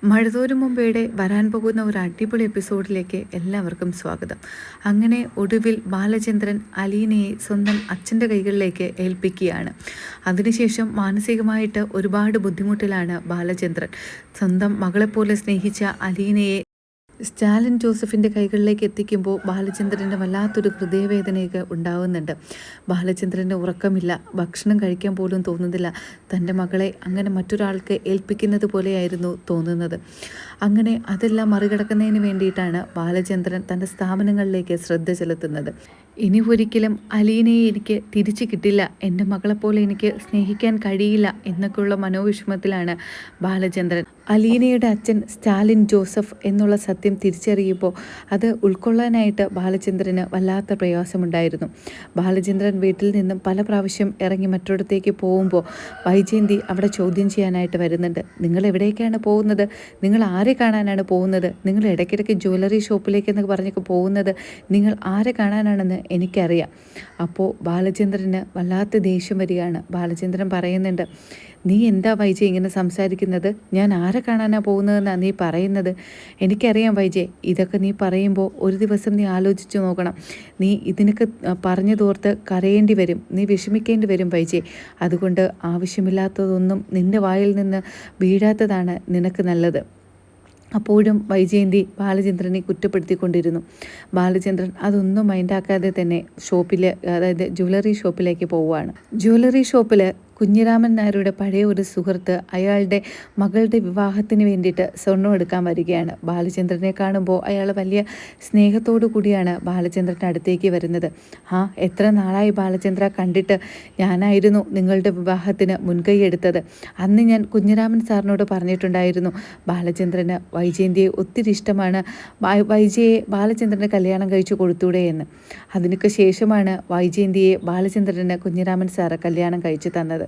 മഴതോരും മുമ്പേടെ വരാൻ പോകുന്ന ഒരു അടിപൊളി എപ്പിസോഡിലേക്ക് എല്ലാവർക്കും സ്വാഗതം. അങ്ങനെ ഒടുവിൽ ബാലചന്ദ്രൻ അലീനയെ സ്വന്തം അച്ഛൻ്റെ കൈകളിലേക്ക് ഏൽപ്പിക്കുകയാണ്. അതിനുശേഷം മാനസികമായിട്ട് ഒരുപാട് ബുദ്ധിമുട്ടിലാണ് ബാലചന്ദ്രൻ. സ്വന്തം മകളെപ്പോലെ സ്നേഹിച്ച അലീനയെ സ്റ്റാലിൻ ജോസഫിൻ്റെ കൈകളിലേക്ക് എത്തിക്കുമ്പോൾ ബാലചന്ദ്രൻ്റെ വല്ലാത്തൊരു ഹൃദയവേദനയൊക്കെ ഉണ്ടാകുന്നുണ്ട്. ബാലചന്ദ്രൻ്റെ ഉറക്കമില്ല, ഭക്ഷണം കഴിക്കാൻ പോലും തോന്നുന്നില്ല. തൻ്റെ മകളെ അങ്ങനെ മറ്റൊരാൾക്ക് ഏൽപ്പിക്കുന്നത് പോലെയായിരുന്നു തോന്നുന്നത്. അങ്ങനെ അതെല്ലാം മറികടക്കുന്നതിന് വേണ്ടിയിട്ടാണ് ബാലചന്ദ്രൻ തൻ്റെ സ്ഥാപനങ്ങളിലേക്ക് ശ്രദ്ധ ചെലുത്തുന്നത്. ഇനി ഒരിക്കലും അലീനയെ എനിക്ക് തിരിച്ചു കിട്ടില്ല, എൻ്റെ മകളെപ്പോലെ എനിക്ക് സ്നേഹിക്കാൻ കഴിയില്ല എന്നൊക്കെയുള്ള മനോവിഷമത്തിലാണ് ബാലചന്ദ്രൻ. അലീനയുടെ അച്ഛൻ സ്റ്റാലിൻ ജോസഫ് എന്നുള്ള സത്യം തിരിച്ചറിയുമ്പോൾ അത് ഉൾക്കൊള്ളാനായിട്ട് ബാലചന്ദ്രന് വല്ലാത്ത പ്രയാസമുണ്ടായിരുന്നു. ബാലചന്ദ്രൻ വീട്ടിൽ നിന്നും പല പ്രാവശ്യം ഇറങ്ങി മറ്റൊരിടത്തേക്ക് പോകുമ്പോൾ വൈജയന്തി അവിടെ ചോദ്യം ചെയ്യാനായിട്ട് വരുന്നുണ്ട്. നിങ്ങൾ എവിടേക്കാണ് പോകുന്നത്? നിങ്ങൾ ആരെ കാണാനാണ് പോകുന്നത്? നിങ്ങൾ ഇടയ്ക്കിടയ്ക്ക് ജ്വല്ലറി ഷോപ്പിലേക്കെന്നൊക്കെ പറഞ്ഞൊക്കെ പോകുന്നത് നിങ്ങൾ ആരെ കാണാനാണെന്ന് എനിക്കറിയാം. അപ്പോൾ ബാലചന്ദ്രന് വല്ലാത്ത ദേഷ്യം വരികയാണ്. ബാലചന്ദ്രൻ പറയുന്നുണ്ട്, നീ എന്താ വൈജയ് ഇങ്ങനെ സംസാരിക്കുന്നത്? ഞാൻ ആരെ കാണാനാണ് പോകുന്നതെന്നാണ് നീ പറയുന്നത്? എനിക്കറിയാം വൈജയ്, ഇതൊക്കെ നീ പറയുമ്പോൾ ഒരു ദിവസം നീ ആലോചിച്ച് നോക്കണം. നീ ഇതിനൊക്കെ പറഞ്ഞു തോർത്ത് കരയേണ്ടി വരും, നീ വിഷമിക്കേണ്ടി വരും വൈജയ്. അതുകൊണ്ട് ആവശ്യമില്ലാത്തതൊന്നും നിൻ്റെ വായിൽ നിന്ന് വീഴാത്തതാണ് നിനക്ക് നല്ലത്. അപ്പോഴും വൈജയന്തി ബാലചന്ദ്രനെ കുറ്റപ്പെടുത്തിക്കൊണ്ടിരുന്നു. ബാലചന്ദ്രൻ അതൊന്നും മൈൻഡാക്കാതെ തന്നെ അതായത് ജ്വല്ലറി ഷോപ്പിലേക്ക് പോവുകയാണ്. ജ്വല്ലറി ഷോപ്പിൽ കുഞ്ഞിരാമൻ നായരുടെ പഴയ ഒരു സുഹൃത്ത് അയാളുടെ മകളുടെ വിവാഹത്തിന് വേണ്ടിയിട്ട് സ്വർണ്ണം എടുക്കാൻ വരികയാണ്. ബാലചന്ദ്രനെ കാണുമ്പോൾ അയാൾ വലിയ സ്നേഹത്തോടു കൂടിയാണ് ബാലചന്ദ്രൻ്റെ അടുത്തേക്ക് വരുന്നത്. എത്ര നാളായി ബാലചന്ദ്ര കണ്ടിട്ട്? ഞാനായിരുന്നു നിങ്ങളുടെ വിവാഹത്തിന് മുൻകൈ എടുത്തത്. അന്ന് ഞാൻ കുഞ്ഞിരാമൻ സാറിനോട് പറഞ്ഞിട്ടുണ്ടായിരുന്നു, ബാലചന്ദ്രന് വൈജയന്തിയെ ഒത്തിരി ഇഷ്ടമാണ്, വൈജയെ ബാലചന്ദ്രന് കല്യാണം കഴിച്ചു കൊടുത്തൂടെ എന്ന്. അതിനൊക്കെ ശേഷമാണ് വൈജയന്തിയെ ബാലചന്ദ്രന് കുഞ്ഞിരാമൻ സാറ് കല്യാണം കഴിച്ചു തന്നത്.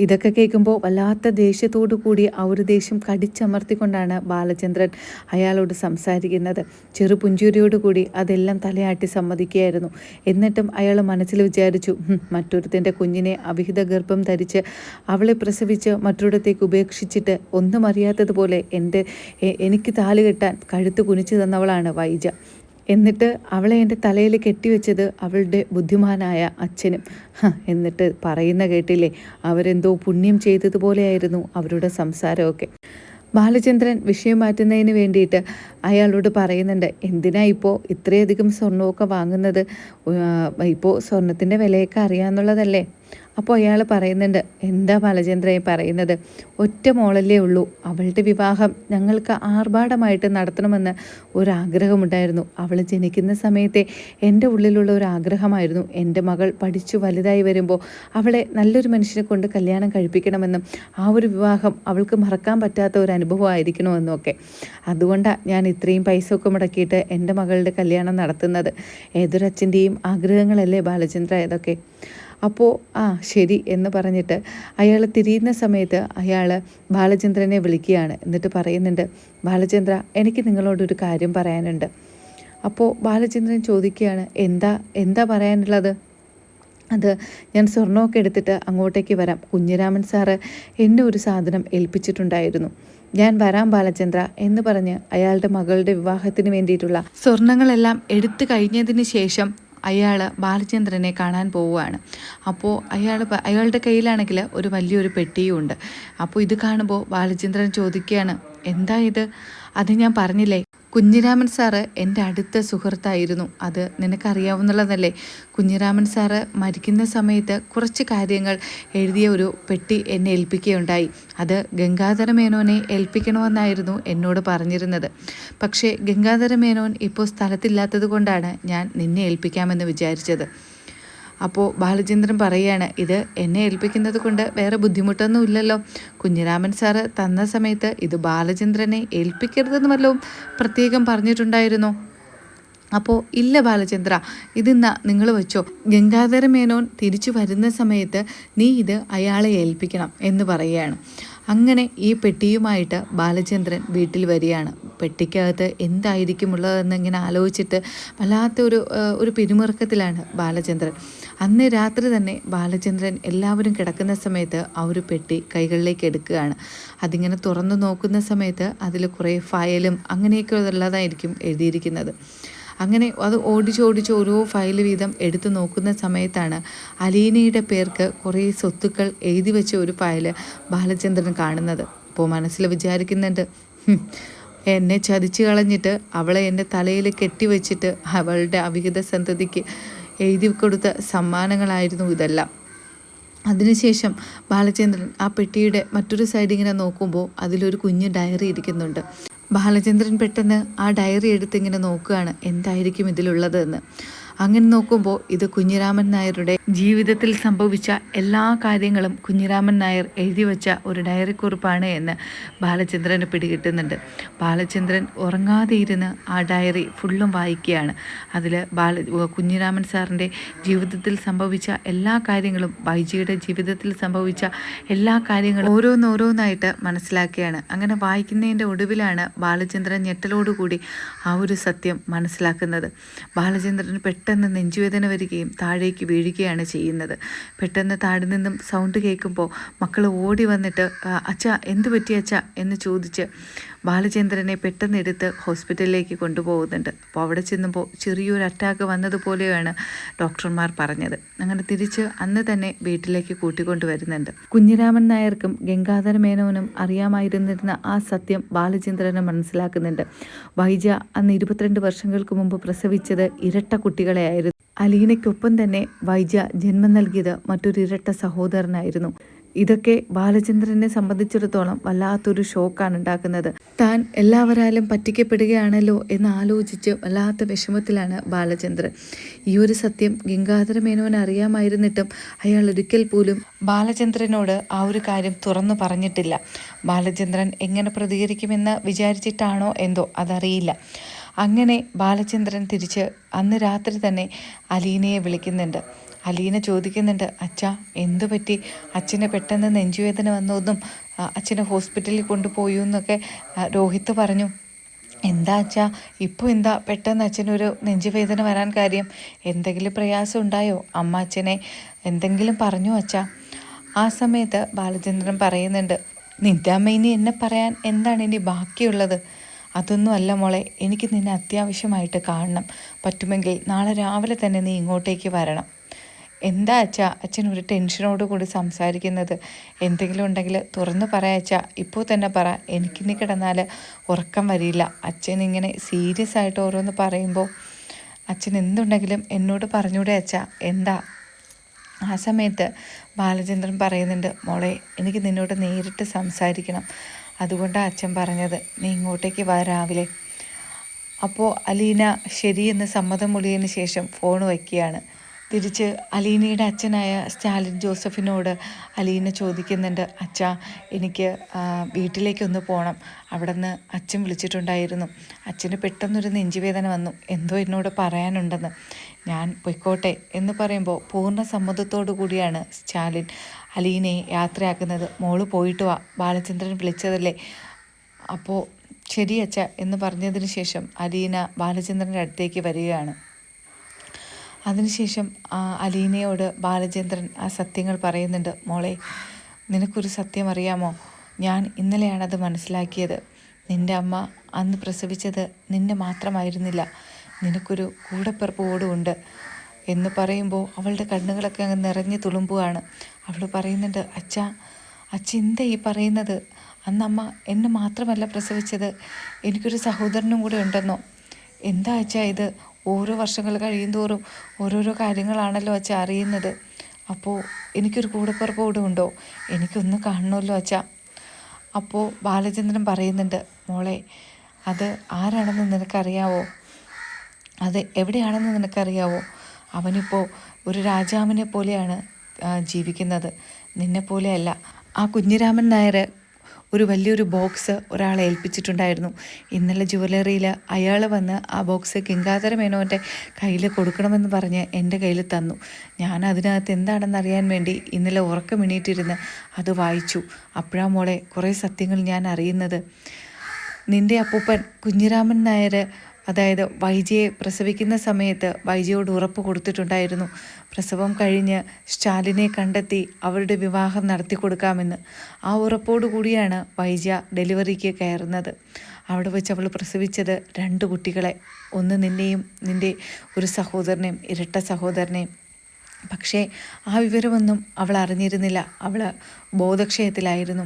ഇതൊക്കെ കേൾക്കുമ്പോൾ വല്ലാത്ത ദേഷ്യത്തോടു കൂടി ആ ഒരു ദേഷ്യം കടിച്ചമർത്തിക്കൊണ്ടാണ് ബാലചന്ദ്രൻ അയാളോട് സംസാരിക്കുന്നത്. ചെറുപുഞ്ചിരിയോടുകൂടി അതെല്ലാം തലയാട്ടി സമ്മതിക്കുകയായിരുന്നു. എന്നിട്ടും അയാൾ മനസ്സിൽ വിചാരിച്ചു, മറ്റൊരുത്തിൻ്റെ കുഞ്ഞിനെ അവിഹിത ഗർഭം ധരിച്ച് അവളെ പ്രസവിച്ച് മറ്റൊരിടത്തേക്ക് ഉപേക്ഷിച്ചിട്ട് ഒന്നും അറിയാത്തതുപോലെ എനിക്ക് താലി കെട്ടാൻ കഴുത്ത് കുനിച്ചു തന്നവളാണ് വൈജ. എന്നിട്ട് അവളെ എൻ്റെ തലയിൽ കെട്ടിവെച്ചത് അവളുടെ ബുദ്ധിമാനായ അച്ഛനും. എന്നിട്ട് പറയുന്ന കേട്ടില്ലേ, അവരെന്തോ പുണ്യം ചെയ്തതുപോലെയായിരുന്നു അവരുടെ സംസാരമൊക്കെ. ബാലചന്ദ്രൻ വിഷയം മാറ്റുന്നതിന് വേണ്ടിയിട്ട് അയാളോട് പറയുന്നുണ്ട്, എന്തിനാ ഇപ്പോൾ ഇത്രയധികം സ്വർണ്ണമൊക്കെ വാങ്ങുന്നത്? ഇപ്പോൾ സ്വർണത്തിൻ്റെ വിലയൊക്കെ അറിയാമെന്നുള്ളതല്ലേ? അപ്പോൾ അയാൾ പറയുന്നുണ്ട്, എന്താ ബാലചന്ദ്രയെ പറയുന്നത്? ഒറ്റ മോളല്ലേ ഉള്ളൂ, അവളുടെ വിവാഹം ഞങ്ങൾക്ക് ആർഭാടമായിട്ട് നടത്തണമെന്ന് ഒരാഗ്രഹമുണ്ടായിരുന്നു. അവൾ ജനിക്കുന്ന സമയത്തെ എൻ്റെ ഉള്ളിലുള്ള ഒരു ആഗ്രഹമായിരുന്നു, എൻ്റെ മകൾ പഠിച്ചു വലുതായി വരുമ്പോൾ അവളെ നല്ലൊരു മനുഷ്യനെ കൊണ്ട് കല്യാണം കഴിപ്പിക്കണമെന്നും ആ ഒരു വിവാഹം അവൾക്ക് മറക്കാൻ പറ്റാത്ത ഒരു അനുഭവമായിരിക്കണമെന്നും ഒക്കെ. അതുകൊണ്ടാണ് ഞാൻ ഇത്രയും പൈസ ഒക്കെ മുടക്കിയിട്ട് എൻ്റെ മകളുടെ കല്യാണം നടത്തുന്നത്. ഏതൊരച്ഛൻ്റെയും ആഗ്രഹങ്ങളല്ലേ ബാലചന്ദ്ര ഇതൊക്കെ. അപ്പോൾ ശരി എന്ന് പറഞ്ഞിട്ട് അയാൾ തിരിയുന്ന സമയത്ത് അയാൾ ബാലചന്ദ്രനെ വിളിക്കുകയാണ്. എന്നിട്ട് പറയുന്നുണ്ട്, ബാലചന്ദ്ര, എനിക്ക് നിങ്ങളോടൊരു കാര്യം പറയാനുണ്ട്. അപ്പോൾ ബാലചന്ദ്രൻ ചോദിക്കുകയാണ്, എന്താ പറയാനുള്ളത്? അത് ഞാൻ സ്വർണ്ണമൊക്കെ എടുത്തിട്ട് അങ്ങോട്ടേക്ക് വരാം. കുഞ്ഞിരാമൻ സാറ് എന്നെ ഒരു സാധനം ഏൽപ്പിച്ചിട്ടുണ്ടായിരുന്നു. ഞാൻ വരാം ബാലചന്ദ്ര എന്ന് പറഞ്ഞ് അയാളുടെ മകളുടെ വിവാഹത്തിന് വേണ്ടിയിട്ടുള്ള സ്വർണ്ണങ്ങളെല്ലാം എടുത്തു കഴിഞ്ഞതിന് ശേഷം അയാൾ ബാലചന്ദ്രനെ കാണാൻ പോവുകയാണ്. അപ്പോൾ അയാളുടെ കയ്യിലാണെങ്കിൽ ഒരു വലിയൊരു പെട്ടിയും ഉണ്ട്. അപ്പോൾ ഇത് കാണുമ്പോൾ ബാലചന്ദ്രൻ ചോദിക്കുകയാണ്, എന്താ ഇത്? അത് ഞാൻ പറഞ്ഞില്ലേ, കുഞ്ഞിരാമൻ സാറ് എൻ്റെ അടുത്ത സുഹൃത്തായിരുന്നു. അത് നിനക്കറിയാവുന്നതല്ലേ. കുഞ്ഞിരാമൻ സാറ് മരിക്കുന്ന സമയത്ത് കുറച്ച് കാര്യങ്ങൾ എഴുതിയ ഒരു പെട്ടി എന്നെ ഏൽപ്പിക്കുകയുണ്ടായി. അത് ഗംഗാധര മേനോനെ ഏൽപ്പിക്കണമെന്നായിരുന്നു എന്നോട് പറഞ്ഞിരുന്നത്. പക്ഷേ ഗംഗാധര മേനോൻ ഇപ്പോൾ സ്ഥലത്തില്ലാത്തത് കൊണ്ടാണ് ഞാൻ നിന്നെ ഏൽപ്പിക്കാമെന്ന് വിചാരിച്ചത്. അപ്പോൾ ബാലചന്ദ്രൻ പറയുകയാണ്, ഇത് എന്നെ ഏൽപ്പിക്കുന്നത് കൊണ്ട് വേറെ ബുദ്ധിമുട്ടൊന്നും ഇല്ലല്ലോ. കുഞ്ഞിരാമൻ സാറ് തന്ന സമയത്ത് ഇത് ബാലചന്ദ്രനെ ഏൽപ്പിക്കരുതെന്ന് വല്ലതും പ്രത്യേകം പറഞ്ഞിട്ടുണ്ടായിരുന്നോ? അപ്പോൾ ഇല്ല ബാലചന്ദ്ര, ഇതിന്നാ നിങ്ങൾ വെച്ചോ. ഗംഗാധര മേനോൻ തിരിച്ചു വരുന്ന സമയത്ത് നീ ഇത് അയാളെ ഏൽപ്പിക്കണം എന്ന് പറയുകയാണ്. അങ്ങനെ ഈ പെട്ടിയുമായിട്ട് ബാലചന്ദ്രൻ വീട്ടിൽ വരികയാണ്. പെട്ടിക്കകത്ത് എന്തായിരിക്കും ഉള്ളതെന്ന് ഇങ്ങനെ ആലോചിച്ചിട്ട് വല്ലാത്ത ഒരു പിരിമുറുക്കത്തിലാണ് ബാലചന്ദ്രൻ. അന്ന് രാത്രി തന്നെ ബാലചന്ദ്രൻ എല്ലാവരും കിടക്കുന്ന സമയത്ത് ആ ഒരു പെട്ടി കൈകളിലേക്ക് എടുക്കുകയാണ്. അതിങ്ങനെ തുറന്നു നോക്കുന്ന സമയത്ത് അതിൽ കുറേ ഫയലും അങ്ങനെയൊക്കെ ഉള്ളതായിരിക്കും എഴുതിയിരിക്കുന്നത്. അങ്ങനെ അത് ഓടിച്ചോടിച്ച് ഓരോ ഫയൽ വീതം എടുത്തു നോക്കുന്ന സമയത്താണ് അലീനയുടെ പേർക്ക് കുറേ സ്വത്തുക്കൾ എഴുതി വെച്ച ഒരു ഫയൽ ബാലചന്ദ്രൻ കാണുന്നത്. അപ്പോൾ മനസ്സിൽ വിചാരിക്കുന്നുണ്ട്, എന്നെ ചതിച്ചു കളഞ്ഞിട്ട് അവളെ എൻ്റെ തലയിൽ കെട്ടിവെച്ചിട്ട് അവളുടെ അവിഹിത സന്തതിക്ക് എഴുതി കൊടുത്ത സമ്മാനങ്ങളായിരുന്നു ഇതെല്ലാം. അതിനുശേഷം ബാലചന്ദ്രൻ ആ പെട്ടിയുടെ മറ്റൊരു സൈഡ് ഇങ്ങനെ നോക്കുമ്പോൾ അതിലൊരു കുഞ്ഞു ഡയറി ഇരിക്കുന്നുണ്ട്. ബാലചന്ദ്രൻ പെട്ടെന്ന് ആ ഡയറി എടുത്ത് ഇങ്ങനെ നോക്കുകയാണ് എന്തായിരിക്കും ഇതിലുള്ളതെന്ന്. അങ്ങനെ നോക്കുമ്പോൾ ഇത് കുഞ്ഞിരാമൻ നായരുടെ ജീവിതത്തിൽ സംഭവിച്ച എല്ലാ കാര്യങ്ങളും കുഞ്ഞിരാമൻ നായർ എഴുതി വെച്ച ഒരു ഡയറി കുറിപ്പാണ് എന്ന് ബാലചന്ദ്രന് പിടികിട്ടുന്നുണ്ട്. ബാലചന്ദ്രൻ ഉറങ്ങാതെ ഇരുന്ന് ആ ഡയറി ഫുള്ളും വായിക്കുകയാണ്. അതിൽ കുഞ്ഞിരാമൻ സാറിൻ്റെ ജീവിതത്തിൽ സംഭവിച്ച എല്ലാ കാര്യങ്ങളും, വൈജിയുടെ ജീവിതത്തിൽ സംഭവിച്ച എല്ലാ കാര്യങ്ങളും ഓരോന്നോരോന്നായിട്ട് മനസ്സിലാക്കുകയാണ്. അങ്ങനെ വായിക്കുന്നതിൻ്റെ ഒടുവിലാണ് ബാലചന്ദ്രൻ ഞെട്ടലോടുകൂടി ആ ഒരു സത്യം മനസ്സിലാക്കുന്നത്. ബാലചന്ദ്രൻ പെട്ടെന്ന് നെഞ്ചുവേദന വരികയും താഴേക്ക് വീഴുകയാണ് ചെയ്യുന്നത്. പെട്ടെന്ന് താഴെ നിന്നും സൗണ്ട് കേൾക്കുമ്പോൾ മക്കൾ ഓടി വന്നിട്ട് അച്ഛ എന്തു പറ്റി അച്ഛ എന്ന് ചോദിച്ച് ബാലചന്ദ്രനെ പെട്ടെന്ന് എടുത്ത് ഹോസ്പിറ്റലിലേക്ക് കൊണ്ടുപോകുന്നുണ്ട്. അപ്പോൾ അവിടെ ചെന്നുമ്പോൾ ചെറിയൊരു അറ്റാക്ക് വന്നതുപോലെയാണ് ഡോക്ടർമാർ പറഞ്ഞത്. അങ്ങനെ തിരിച്ച് അന്ന് തന്നെ വീട്ടിലേക്ക് കൂട്ടിക്കൊണ്ടുവരുന്നുണ്ട്. കുഞ്ഞിരാമൻ നായർക്കും ഗംഗാധര മേനോനും അറിയാമായിരുന്നിരുന്ന ആ സത്യം ബാലചന്ദ്രന് മനസ്സിലാക്കുന്നുണ്ട്. വൈജ അന്ന് 22 വർഷങ്ങൾക്ക് മുമ്പ് പ്രസവിച്ചത് ഇരട്ട കുട്ടികളെയായിരുന്നു. അലീനയ്ക്കൊപ്പം തന്നെ വൈജ ജന്മം നൽകിയത് മറ്റൊരു ഇരട്ട സഹോദരനായിരുന്നു. ഇതൊക്കെ ബാലചന്ദ്രനെ സംബന്ധിച്ചിടത്തോളം വല്ലാത്തൊരു ഷോക്കാണ് ഉണ്ടാക്കുന്നത്. താൻ എല്ലാവരാലും പറ്റിക്കപ്പെടുകയാണല്ലോ എന്ന് ആലോചിച്ച് വല്ലാത്ത വിഷമത്തിലാണ് ബാലചന്ദ്രൻ. ഈ ഒരു സത്യം ഗംഗാധര മേനോന് അറിയാമായിരുന്നിട്ടും അയാൾ ഒരിക്കൽ പോലും ബാലചന്ദ്രനോട് ആ ഒരു കാര്യം തുറന്നു പറഞ്ഞിട്ടില്ല. ബാലചന്ദ്രൻ എങ്ങനെ പ്രതികരിക്കുമെന്ന് വിചാരിച്ചിട്ടാണോ എന്തോ അതറിയില്ല. അങ്ങനെ ബാലചന്ദ്രൻ തിരിച്ച് അന്ന് രാത്രി തന്നെ അലീനയെ വിളിക്കുന്നുണ്ട്. അലീന ചോദിക്കുന്നുണ്ട്, അച്ഛാ എന്തു പറ്റി, അച്ഛന് പെട്ടെന്ന് നെഞ്ചുവേദന വന്നതെന്നും അച്ഛനെ ഹോസ്പിറ്റലിൽ കൊണ്ടുപോയി എന്നൊക്കെ രോഹിത്ത് പറഞ്ഞു. എന്താ അച്ഛാ ഇപ്പോൾ എന്താ പെട്ടെന്ന് അച്ഛനൊരു നെഞ്ചുവേദന വരാൻ കാര്യം? എന്തെങ്കിലും പ്രയാസം ഉണ്ടായോ? അമ്മ അച്ഛനെ എന്തെങ്കിലും പറഞ്ഞോ അച്ഛാ? ആ സമയത്ത് ബാലചന്ദ്രൻ പറയുന്നുണ്ട്, നിന്റെ അമ്മ ഇനി എന്നെ പറയാൻ എന്താണ് ഇനി ബാക്കിയുള്ളത്? അതൊന്നും അല്ല മോളെ, എനിക്ക് നിന്നെ അത്യാവശ്യമായിട്ട് കാണണം. പറ്റുമെങ്കിൽ നാളെ രാവിലെ തന്നെ നീ ഇങ്ങോട്ടേക്ക് വരണം. എന്താ അച്ഛാ അച്ഛൻ ഒരു ടെൻഷനോട് കൂടി സംസാരിക്കുന്നത്? എന്തെങ്കിലും ഉണ്ടെങ്കിൽ തുറന്നു പറയാ അച്ഛാ, ഇപ്പോൾ തന്നെ പറ. എനിക്കിനി കിടന്നാൽ ഉറക്കം വരില്ല. അച്ഛൻ ഇങ്ങനെ സീരിയസ് ആയിട്ട് ഓരോന്ന് പറയുമ്പോൾ അച്ഛൻ എന്തുണ്ടെങ്കിലും എന്നോട് പറഞ്ഞൂടെ അച്ഛാ, എന്താ? ആ സമയത്ത് ബാലചന്ദ്രൻ പറയുന്നുണ്ട്, മോളെ എനിക്ക് നിന്നോട് നേരിട്ട് സംസാരിക്കണം. അതുകൊണ്ടാണ് അച്ഛൻ പറഞ്ഞത് നീ ഇങ്ങോട്ടേക്ക് വാ രാവിലെ. അപ്പോൾ അലീന ശരിയെന്ന് സമ്മതം മൊഴിയതിന് ശേഷം ഫോൺ വയ്ക്കുകയാണ്. തിരിച്ച് അലീനയുടെ അച്ഛനായ സ്റ്റാലിൻ ജോസഫിനോട് അലീന ചോദിക്കുന്നുണ്ട്, അച്ഛാ എനിക്ക് വീട്ടിലേക്കൊന്ന് പോകണം. അവിടെ നിന്ന് അച്ഛൻ വിളിച്ചിട്ടുണ്ടായിരുന്നു. അച്ഛന് പെട്ടെന്നൊരു നെഞ്ചുവേദന വന്നു, എന്തോ എന്നോട് പറയാനുണ്ടെന്ന്. ഞാൻ പൊയ്ക്കോട്ടെ എന്ന് പറയുമ്പോൾ പൂർണ്ണ സമ്മതത്തോടു കൂടിയാണ് സ്റ്റാലിൻ അലീനയെ യാത്രയാക്കുന്നത്. മോള് പോയിട്ട് വാ, ബാലചന്ദ്രൻ വിളിച്ചതല്ലേ. അപ്പോൾ ശരി അച്ഛ എന്ന് പറഞ്ഞതിന് ശേഷം അലീന ബാലചന്ദ്രൻ്റെ അടുത്തേക്ക് വരികയാണ്. അതിനുശേഷം അലീനയോട് ബാലചന്ദ്രൻ ആ സത്യങ്ങൾ പറയുന്നുണ്ട്. മോളെ, നിനക്കൊരു സത്യം അറിയാമോ? ഞാൻ ഇന്നലെയാണത് മനസ്സിലാക്കിയത്. നിൻ്റെ അമ്മ അന്ന് പ്രസവിച്ചത് നിന്നെ മാത്രമായിരുന്നില്ല, നിനക്കൊരു കൂടപ്പിറപ്പോടും ഉണ്ട് എന്ന് പറയുമ്പോൾ അവളുടെ കണ്ണുകളൊക്കെ അങ്ങ് നിറഞ്ഞു തുളുമ്പുകയാണ്. അവൾ പറയുന്നുണ്ട്, അച്ഛാ എന്താ ഈ പറയുന്നത്? അന്നമ്മ എന്നെ മാത്രമല്ല പ്രസവിച്ചത്, എനിക്കൊരു സഹോദരനും കൂടെ ഉണ്ടെന്നോ? എന്താ അച്ഛാ ഇത്? ഓരോ വർഷങ്ങൾ കഴിയുന്തോറും ഓരോരോ കാര്യങ്ങളാണല്ലോ അച്ഛാ അറിയുന്നത്. അപ്പോൾ എനിക്കൊരു കൂടപ്പിറപ്പോടും ഉണ്ടോ? എനിക്കൊന്ന് കാണണമല്ലോ അച്ഛാ. അപ്പോൾ ബാലചന്ദ്രൻ പറയുന്നുണ്ട്, മോളെ അത് ആരാണെന്ന് നിനക്കറിയാവോ? അത് എവിടെയാണെന്ന് നിനക്കറിയാവോ? അവനിപ്പോൾ ഒരു രാജാവിനെ പോലെയാണ് ജീവിക്കുന്നത്, നിന്നെപ്പോലെയല്ല. ആ കുഞ്ഞിരാമൻ നായർ ഒരു വലിയൊരു ബോക്സ് ഒരാളെ ഏൽപ്പിച്ചിട്ടുണ്ടായിരുന്നു. ഇന്നലെ ജുവലറിയിൽ അയാൾ വന്ന് ആ ബോക്സ് ഗംഗാധര മേനോൻ്റെ കയ്യിൽ കൊടുക്കണമെന്ന് പറഞ്ഞ് എൻ്റെ കയ്യിൽ തന്നു. ഞാൻ അതിനകത്ത് എന്താണെന്ന് അറിയാൻ വേണ്ടി ഇന്നലെ ഉറക്കമെണീറ്റിരുന്ന് അത് വായിച്ചു. അപ്പോഴാ മോളെ കുറേ സത്യങ്ങൾ ഞാൻ അറിയുന്നത്. നിൻ്റെ അപ്പൂപ്പൻ കുഞ്ഞിരാമൻ നായർ അതായത് വൈജയെ പ്രസവിക്കുന്ന സമയത്ത് വൈജയോട് ഉറപ്പ് കൊടുത്തിട്ടുണ്ടായിരുന്നു, പ്രസവം കഴിഞ്ഞ് സ്റ്റാലിനെ കണ്ടെത്തി അവരുടെ വിവാഹം നടത്തി കൊടുക്കാമെന്ന്. ആ ഉറപ്പോടു കൂടിയാണ് വൈജ ഡെലിവറിക്ക് കയറുന്നത്. അവിടെ വെച്ച് അവൾ പ്രസവിച്ചത് 2 കുട്ടികളെ, ഒന്ന് നിന്നെയും നിൻ്റെ ഒരു സഹോദരനെയും, ഇരട്ട സഹോദരനെയും. പക്ഷേ ആ വിവരമൊന്നും അവൾ അറിഞ്ഞിരുന്നില്ല. അവൾ ബോധക്ഷയത്തിലായിരുന്നു.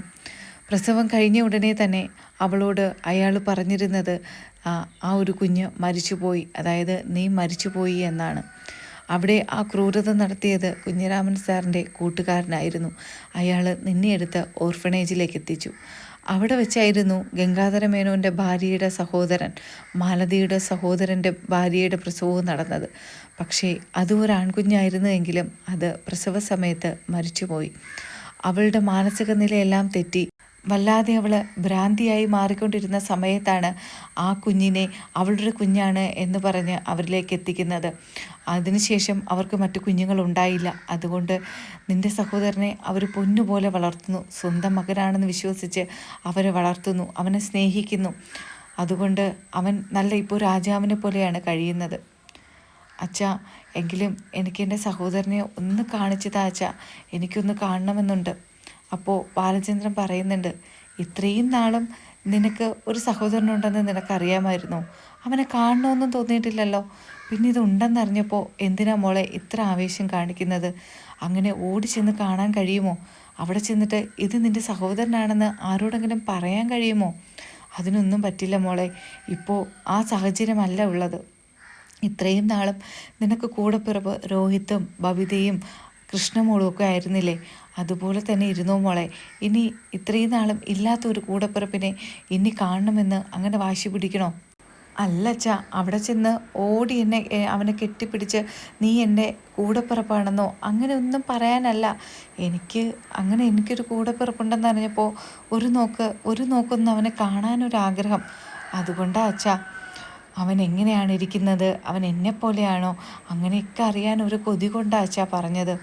പ്രസവം കഴിഞ്ഞ ഉടനെ തന്നെ അവളോട് അയാൾ പറഞ്ഞിരുന്നത് ആ ഒരു കുഞ്ഞ് മരിച്ചുപോയി, അതായത് നീ മരിച്ചുപോയി എന്നാണ്. അവിടെ ആ ക്രൂരത നടത്തിയത് കുഞ്ഞിരാമൻ സാറിൻ്റെ കൂട്ടുകാരനായിരുന്നു. അയാൾ നിന്നെ എടുത്ത് ഓർഫണേജിലേക്ക് എത്തിച്ചു. അവിടെ വെച്ചായിരുന്നു ഗംഗാധര മേനോൻ്റെ ഭാര്യയുടെ സഹോദരൻ, മാലതിയുടെ സഹോദരൻ്റെ ഭാര്യയുടെ പ്രസവവും നടന്നത്. പക്ഷേ അത് ഒരു ആൺകുഞ്ഞായിരുന്നു എങ്കിലും അത് പ്രസവ സമയത്ത് മരിച്ചുപോയി. അവളുടെ മാനസിക നിലയെല്ലാം തെറ്റി വല്ലാതെ അവൾ ഭ്രാന്തിയായി മാറിക്കൊണ്ടിരുന്ന സമയത്താണ് ആ കുഞ്ഞിനെ അവളുടെ കുഞ്ഞാണ് എന്ന് പറഞ്ഞ് അവരിലേക്ക് എത്തിക്കുന്നത്. അതിനുശേഷം അവർക്ക് മറ്റു കുഞ്ഞുങ്ങളുണ്ടായില്ല. അതുകൊണ്ട് നിൻ്റെ സഹോദരനെ അവർ പൊന്നുപോലെ വളർത്തുന്നു, സ്വന്തം മകനാണെന്ന് വിശ്വസിച്ച് അവരെ വളർത്തുന്നു, അവനെ സ്നേഹിക്കുന്നു. അതുകൊണ്ട് അവൻ നല്ല ഇപ്പോൾ രാജാവിനെ പോലെയാണ് കഴിയുന്നത്. അച്ഛാ, എങ്കിലും എനിക്ക് എൻ്റെ സഹോദരനെ ഒന്ന് കാണിച്ചു താ അച്ഛാ, എനിക്കൊന്ന് കാണണമെന്നുണ്ട്. അപ്പോൾ ബാലചന്ദ്രൻ പറയുന്നുണ്ട്, ഇത്രയും നാളും നിനക്ക് ഒരു സഹോദരനുണ്ടെന്ന് നിനക്കറിയാമായിരുന്നോ? അവനെ കാണണമെന്നും തോന്നിയിട്ടില്ലല്ലോ. പിന്നെ ഇതുണ്ടെന്നറിഞ്ഞപ്പോൾ എന്തിനാ മോളെ ഇത്ര ആവേശം കാണിക്കുന്നത്? അങ്ങനെ ഓടി ചെന്ന് കാണാൻ കഴിയുമോ? അവിടെ ചെന്നിട്ട് ഇത് നിൻ്റെ സഹോദരനാണെന്ന് ആരോടെങ്കിലും പറയാൻ കഴിയുമോ? അതിനൊന്നും പറ്റില്ല മോളെ. ഇപ്പോൾ ആ സാഹചര്യമല്ല ഉള്ളത്. ഇത്രയും നാളും നിനക്ക് കൂടെപ്പിറപ്പ് രോഹിത്തും ബബിതയും കൃഷ്ണമോളും ഒക്കെ ആയിരുന്നില്ലേ? അതുപോലെ തന്നെ ഇരുന്നോ മോളെ. ഇനി ഇത്രയും നാളും ഇല്ലാത്തൊരു കൂടപ്പിറപ്പിനെ ഇനി കാണണമെന്ന് അങ്ങനെ വാശി പിടിക്കണോ? അല്ലച്ചാ, അവിടെ ചെന്ന് ഓടി എന്നെ അവനെ കെട്ടിപ്പിടിച്ച് നീ എൻ്റെ കൂടപ്പിറപ്പാണെന്നോ അങ്ങനെ ഒന്നും പറയാനല്ല. എനിക്കൊരു കൂടപ്പിറപ്പുണ്ടെന്ന് അറിഞ്ഞപ്പോൾ ഒരു നോക്കൊന്ന് അവനെ കാണാനൊരാഗ്രഹം. അതുകൊണ്ടാണ് അച്ഛാ. അവൻ എങ്ങനെയാണ് ഇരിക്കുന്നത്, അവൻ എന്നെപ്പോലെയാണോ, അങ്ങനെയൊക്കെ അറിയാൻ ഒരു കൊതി കൊണ്ടാണ് അച്ഛാ പറഞ്ഞത്.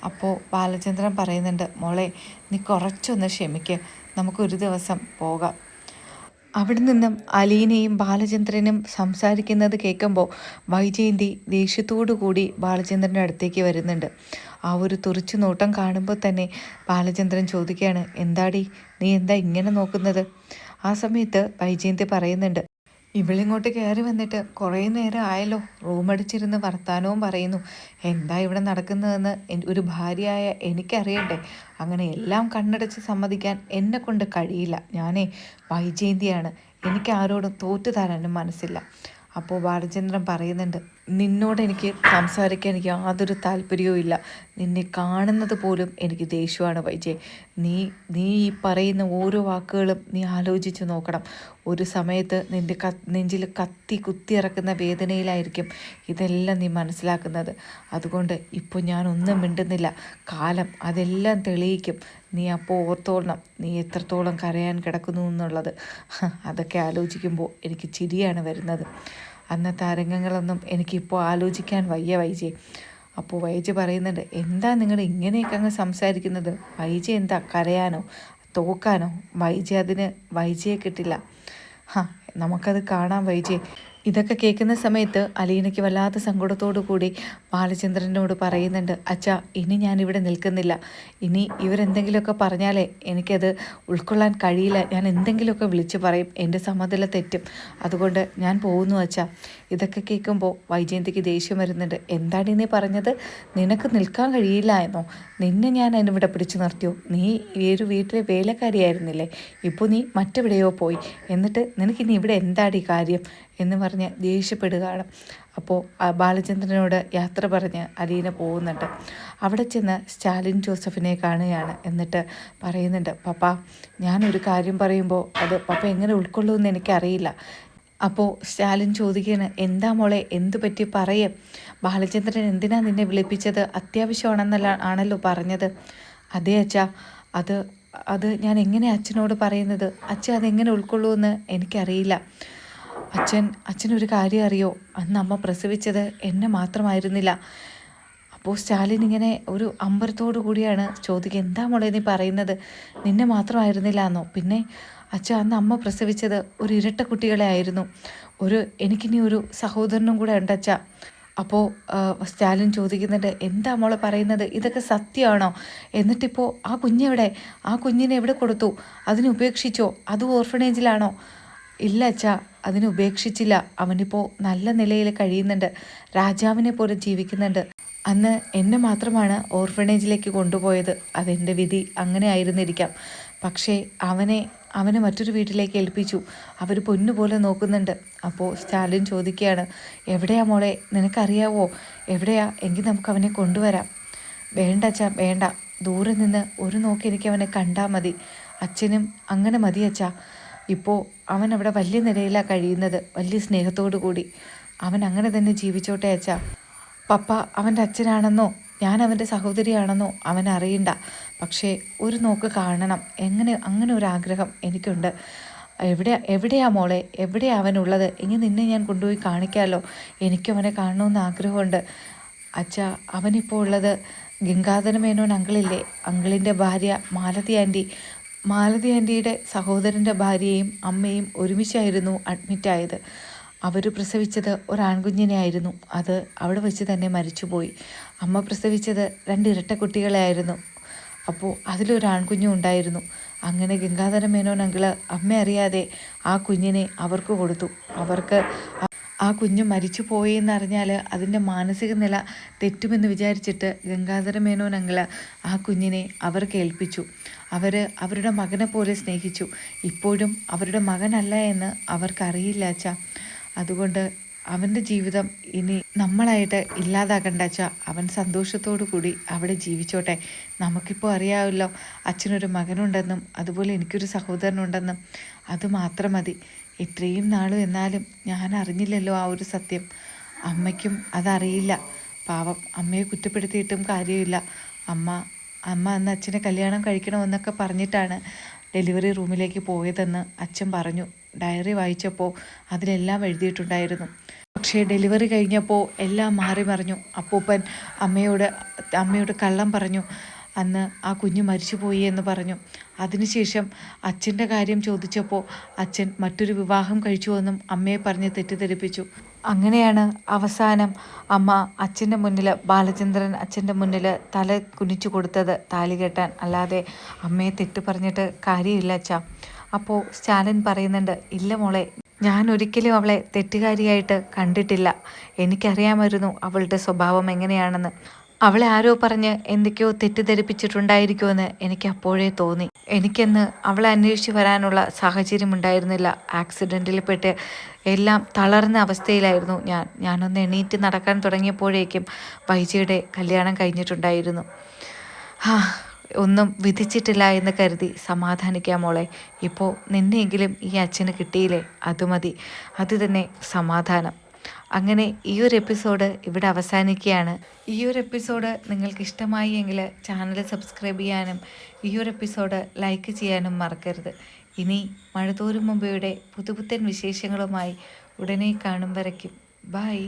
അപ്പോൾ ബാലചന്ദ്രൻ പറയുന്നുണ്ട്, മോളെ നീ കുറച്ചൊന്ന് ക്ഷമിക്ക്, നമുക്കൊരു ദിവസം പോകാം. അവിടെ നിന്നും അലീനയും ബാലചന്ദ്രനും സംസാരിക്കുന്നത് കേൾക്കുമ്പോൾ വൈജയന്തി ദേഷ്യത്തോടു കൂടി ബാലചന്ദ്രൻ്റെ അടുത്തേക്ക് വരുന്നുണ്ട്. ആ ഒരു തുറിച്ചു നോട്ടം കാണുമ്പോൾ തന്നെ ബാലചന്ദ്രൻ ചോദിക്കുകയാണ്, എന്താടി നീ എന്താ ഇങ്ങനെ നോക്കുന്നത്? ആ സമയത്ത് വൈജയന്തി പറയുന്നുണ്ട്, ഇവളിങ്ങോട്ട് കയറി വന്നിട്ട് കുറേ നേരം ആയല്ലോ, റൂമടിച്ചിരുന്ന് വർത്താനവും പറയുന്നു. എന്താ ഇവിടെ നടക്കുന്നതെന്ന് ഒരു ഭാര്യയായ എനിക്കറിയണ്ടേ? അങ്ങനെ എല്ലാം കണ്ണടച്ച് സമ്മതിക്കാൻ എന്നെ കൊണ്ട് കഴിയില്ല. ഞാനേ വൈജയന്തിയാണ്, എനിക്ക് ആരോടും തോറ്റു തരാനും മനസ്സില്ല. അപ്പോൾ ബാലചന്ദ്രൻ പറയുന്നുണ്ട്, നിന്നോട് എനിക്ക് സംസാരിക്കാൻ എനിക്ക് യാതൊരു താല്പര്യവും ഇല്ല. നിന്നെ കാണുന്നത് പോലും എനിക്ക് ദേഷ്യമാണ് വൈജയ്. നീ ഈ പറയുന്ന ഓരോ വാക്കുകളും നീ ആലോചിച്ച് നോക്കണം. ഒരു സമയത്ത് നിൻ്റെ നെഞ്ചിൽ കുത്തി ഇറക്കുന്ന വേദനയിലായിരിക്കും ഇതെല്ലാം നീ മനസ്സിലാക്കുന്നത്. അതുകൊണ്ട് ഇപ്പോൾ ഞാനൊന്നും മിണ്ടുന്നില്ല. കാലം അതെല്ലാം തെളിയിക്കും. നീ അപ്പോൾ ഓർത്തോളണം നീ എത്രത്തോളം കരയാൻ കിടക്കുന്നു എന്നുള്ളത്. അതൊക്കെ ആലോചിക്കുമ്പോൾ എനിക്ക് ചിരിയാണ് വരുന്നത്. അന്നത്തെ അരങ്ങങ്ങളൊന്നും എനിക്കിപ്പോൾ ആലോചിക്കാൻ വയ്യ വൈജയ്. അപ്പോൾ വൈജ പറയുന്നുണ്ട്, എന്താ നിങ്ങൾ ഇങ്ങനെയൊക്കെ അങ്ങ് സംസാരിക്കുന്നത്? വൈജ എന്താ കരയാനോ തോക്കാനോ? വൈജയെ കിട്ടില്ല. നമുക്കത് കാണാം വൈജയ്. ഇതൊക്കെ കേൾക്കുന്ന സമയത്ത് അലീനയ്ക്ക് വല്ലാത്ത സങ്കടത്തോടു കൂടി ബാലചന്ദ്രനോട് പറയുന്നുണ്ട്, അച്ഛാ ഇനി ഞാനിവിടെ നിൽക്കുന്നില്ല. ഇനി ഇവരെന്തെങ്കിലുമൊക്കെ പറഞ്ഞാലേ എനിക്കത് ഉൾക്കൊള്ളാൻ കഴിയില്ല. ഞാൻ എന്തെങ്കിലുമൊക്കെ വിളിച്ചു പറയും, എൻ്റെ സമനില തെറ്റും. അതുകൊണ്ട് ഞാൻ പോകുന്നു അച്ഛാ. ഇതൊക്കെ കേൾക്കുമ്പോൾ വൈജയന്തിക്ക് ദേഷ്യം വരുന്നുണ്ട്. എന്താണ് നീ പറഞ്ഞത്? നിനക്ക് നിൽക്കാൻ കഴിയില്ല എന്നോ? നിന്നെ ഞാൻ അതിനിവിടെ പിടിച്ചു നിർത്തിയോ? നീ ഈ ഒരു വീട്ടിലെ വേലക്കാരിയായിരുന്നില്ലേ? ഇപ്പോൾ നീ മറ്റെവിടെയോ പോയി. എന്നിട്ട് നിനക്കിനി ഇവിടെ എന്താടി കാര്യം എന്ന് പറഞ്ഞ് ദേഷ്യപ്പെടുകയാണ്. അപ്പോൾ ബാലചന്ദ്രനോട് യാത്ര പറഞ്ഞ് അലീന പോകുന്നുണ്ട്. അവിടെ ചെന്ന് സ്റ്റാലിൻ ജോസഫിനെ കാണുകയാണ്. എന്നിട്ട് പറയുന്നുണ്ട്, പപ്പ ഞാനൊരു കാര്യം പറയുമ്പോൾ അത് പപ്പ എങ്ങനെ ഉൾക്കൊള്ളുമെന്ന് എനിക്കറിയില്ല. അപ്പോൾ സ്റ്റാലിൻ ചോദിക്കുകയാണ്, എന്താ മോളെ, എന്തു പറ്റി പറയേ? ബാലചന്ദ്രൻ എന്തിനാ നിന്നെ വിളിപ്പിച്ചത്? ആണല്ലോ പറഞ്ഞത്. അതെ അച്ഛാ, അത് ഞാൻ എങ്ങനെ അച്ഛനോട് പറയുന്നത്? അച്ഛൻ അതെങ്ങനെ ഉൾക്കൊള്ളുമെന്ന് എനിക്കറിയില്ല. അച്ഛനൊരു കാര്യം അറിയോ? അന്ന് അമ്മ പ്രസവിച്ചത് എന്നെ മാത്രമായിരുന്നില്ല. അപ്പോൾ സ്റ്റാലിൻ ഇങ്ങനെ ഒരു അമ്പരത്തോടു കൂടിയാണ് ചോദിക്കുക, എന്താ മോളെ നീ പറയുന്നത്? നിന്നെ മാത്രമായിരുന്നില്ല എന്നോ? പിന്നെ അച്ഛാ അന്ന് അമ്മ പ്രസവിച്ചത് ഒരു ഇരട്ട കുട്ടികളെ ആയിരുന്നു. എനിക്കിനി ഒരു സഹോദരനും കൂടെ ഉണ്ട് അച്ഛാ. അപ്പോൾ സ്റ്റാലിൻ ചോദിക്കുന്നുണ്ട്, എന്താ മോളെ പറയുന്നത്, ഇതൊക്കെ സത്യമാണോ? എന്നിട്ടിപ്പോൾ ആ കുഞ്ഞെവിടെ? ആ കുഞ്ഞിനെ എവിടെ കൊടുത്തു? അതിനെ ഉപേക്ഷിച്ചോ? അത് ഓർഫണേജിലാണോ? ഇല്ല അച്ഛാ, അതിനെ ഉപേക്ഷിച്ചില്ല. അവനിപ്പോൾ നല്ല നിലയിൽ കഴിയുന്നുണ്ട്, രാജാവിനെ പോലെ ജീവിക്കുന്നുണ്ട്. അന്ന് എന്നെ മാത്രമാണ് ഓർഫണേജിലേക്ക് കൊണ്ടുപോയത്. അതെൻ്റെ വിധി അങ്ങനെ ആയിരുന്നിരിക്കാം. പക്ഷേ അവനെ മറ്റൊരു വീട്ടിലേക്ക് ഏൽപ്പിച്ചു. അവർ പൊന്നുപോലെ നോക്കുന്നുണ്ട്. അപ്പോൾ സ്റ്റാലിൻ ചോദിക്കുകയാണ്, എവിടെയാ മോളെ, നിനക്കറിയാവോ എവിടെയാ? എങ്കിൽ നമുക്ക് അവനെ കൊണ്ടുവരാം. വേണ്ട അച്ഛാ, വേണ്ട. ദൂരെ നിന്ന് ഒരു നോക്കി എനിക്ക് അവനെ കണ്ടാൽ മതി. അച്ഛനും അങ്ങനെ മതി അച്ഛാ. ഇപ്പോൾ അവൻ അവിടെ വലിയ നിലയിലാണ് കഴിയുന്നത്, വലിയ സ്നേഹത്തോടു കൂടി. അവൻ അങ്ങനെ തന്നെ ജീവിച്ചോട്ടെ അച്ഛാ. പപ്പ അവൻ്റെ അച്ഛനാണെന്നോ ഞാൻ അവൻ്റെ സഹോദരിയാണെന്നോ അവൻ അറിയണ്ട. പക്ഷേ ഒരു നോക്ക് കാണണം, അങ്ങനെ ഒരു ആഗ്രഹം എനിക്കുണ്ട്. എവിടെയാ മോളെ, എവിടെയാ അവനുള്ളത്? എങ്കിൽ നിന്നെ ഞാൻ കൊണ്ടുപോയി കാണിക്കാമല്ലോ. എനിക്കും അവനെ കാണണമെന്ന് ആഗ്രഹമുണ്ട്. അച്ഛാ, അവനിപ്പോൾ ഉള്ളത് ഗംഗാധര മേനോൻ അങ്കിളില്ലേ, അങ്കിളിൻ്റെ ഭാര്യ മാലതി ആൻറ്റിയുടെ സഹോദരൻ്റെ ഭാര്യയും അമ്മയും ഒരുമിച്ചായിരുന്നു അഡ്മിറ്റായത്. അവർ പ്രസവിച്ചത് ഒരാൺകുഞ്ഞിനെ ആയിരുന്നു. അത് അവിടെ വെച്ച് തന്നെ മരിച്ചുപോയി. അമ്മ പ്രസവിച്ചത് 2 ഇരട്ട കുട്ടികളെ ആയിരുന്നു. അപ്പോൾ അതിലൊരു ആൺകുഞ്ഞും ഉണ്ടായിരുന്നു. അങ്ങനെ ഗംഗാധര മേനോൻ അങ്കിള് അമ്മ അറിയാതെ ആ കുഞ്ഞിനെ അവർക്ക് കൊടുത്തു. അവർക്ക് ആ കുഞ്ഞ് മരിച്ചു പോയെന്നറിഞ്ഞാൽ അതിൻ്റെ മാനസിക നില തെറ്റുമെന്ന് വിചാരിച്ചിട്ട് ഗംഗാധര മേനോൻ അങ്കിള് ആ കുഞ്ഞിനെ അവർക്ക് ഏൽപ്പിച്ചു. അവരുടെ മകനെ പോലെ സ്നേഹിച്ചു. ഇപ്പോഴും അവരുടെ മകനല്ല എന്ന് അവർക്കറിയില്ല അച്ഛാ. അതുകൊണ്ട് അവൻ്റെ ജീവിതം ഇനി നമ്മളായിട്ട് ഇല്ലാതാക്കണ്ട അച്ഛാ. അവൻ സന്തോഷത്തോടു കൂടി അവിടെ ജീവിച്ചോട്ടെ. നമുക്കിപ്പോൾ അറിയാമല്ലോ, അച്ഛനൊരു മകനുണ്ടെന്നും അതുപോലെ എനിക്കൊരു സഹോദരനുണ്ടെന്നും. അതുമാത്രം മതി. ഇത്രയും നാളും എന്നാലും ഞാൻ അറിഞ്ഞില്ലല്ലോ ആ ഒരു സത്യം. അമ്മയ്ക്കും അതറിയില്ല. പാവം, അമ്മയെ കുറ്റപ്പെടുത്തിയിട്ടും കാര്യമില്ല. അമ്മ അന്ന് അച്ഛനെ കല്യാണം കഴിക്കണമെന്നൊക്കെ പറഞ്ഞിട്ടാണ് ഡെലിവറി റൂമിലേക്ക് പോയതെന്ന് അച്ഛൻ പറഞ്ഞു. ഡയറി വായിച്ചപ്പോൾ അതിലെല്ലാം എഴുതിയിട്ടുണ്ടായിരുന്നു. പക്ഷേ ഡെലിവറി കഴിഞ്ഞപ്പോൾ എല്ലാം മാറി മറിഞ്ഞു. അപ്പൂപ്പൻ അമ്മയോട് കള്ളം പറഞ്ഞു. അന്ന് ആ കുഞ്ഞ് മരിച്ചുപോയി എന്ന് പറഞ്ഞു. അതിനുശേഷം അച്ഛൻ്റെ കാര്യം ചോദിച്ചപ്പോൾ അച്ഛൻ മറ്റൊരു വിവാഹം കഴിച്ചുവെന്നും അമ്മയെ പറഞ്ഞ് തെറ്റിദ്ധരിപ്പിച്ചു. അങ്ങനെയാണ് അവസാനം അമ്മ അച്ഛൻ്റെ മുന്നിൽ, ബാലചന്ദ്രൻ അച്ഛൻ്റെ മുന്നിൽ തല കുനിച്ചു കൊടുത്തത് താലി കെട്ടാൻ. അല്ലാതെ അമ്മയെ തെറ്റ് പറഞ്ഞിട്ട് കാര്യമില്ല അച്ഛാ. അപ്പോൾ സ്റ്റാലിൻ പറയുന്നുണ്ട്, ഇല്ല മോളെ, ഞാൻ ഒരിക്കലും അവളെ തെറ്റുകാരിയായിട്ട് കണ്ടിട്ടില്ല. എനിക്കറിയാമായിരുന്നു അവളുടെ സ്വഭാവം എങ്ങനെയാണെന്ന്. അവളെ ആരോ പറഞ്ഞ് എന്തൊക്കെയോ തെറ്റിദ്ധരിപ്പിച്ചിട്ടുണ്ടായിരിക്കുമെന്ന് എനിക്ക് അപ്പോഴേ തോന്നി. എനിക്കെന്ന് അവളെ അന്വേഷിച്ച് വരാനുള്ള സാഹചര്യം ഉണ്ടായിരുന്നില്ല. ആക്സിഡൻറ്റിൽ പെട്ട് എല്ലാം തളർന്ന അവസ്ഥയിലായിരുന്നു ഞാനൊന്ന് എണീറ്റ് നടക്കാൻ തുടങ്ങിയപ്പോഴേക്കും വൈജയുടെ കല്യാണം കഴിഞ്ഞിട്ടുണ്ടായിരുന്നു. ഒന്നും വിധിച്ചിട്ടില്ല എന്ന് കരുതി സമാധാനിക്കാം മോളെ. ഇപ്പോൾ നിന്നെയെങ്കിലും ഈ അച്ഛന് കിട്ടിയില്ലേ, അതുമതി. അത് തന്നെ സമാധാനം. അങ്ങനെ ഈ ഒരു എപ്പിസോഡ് ഇവിടെ അവസാനിക്കുകയാണ്. ഈ ഒരു എപ്പിസോഡ് നിങ്ങൾക്ക് ഇഷ്ടമായി എങ്കിൽ ചാനൽ സബ്സ്ക്രൈബ് ചെയ്യാനും ഈ ഒരു എപ്പിസോഡ് ലൈക്ക് ചെയ്യാനും മറക്കരുത്. ഇനി മഴതോരും മുമ്പയുടെ പുതുപുത്തൻ വിശേഷങ്ങളുമായി ഉടനെ കാണും വരയ്ക്കും. ബൈ.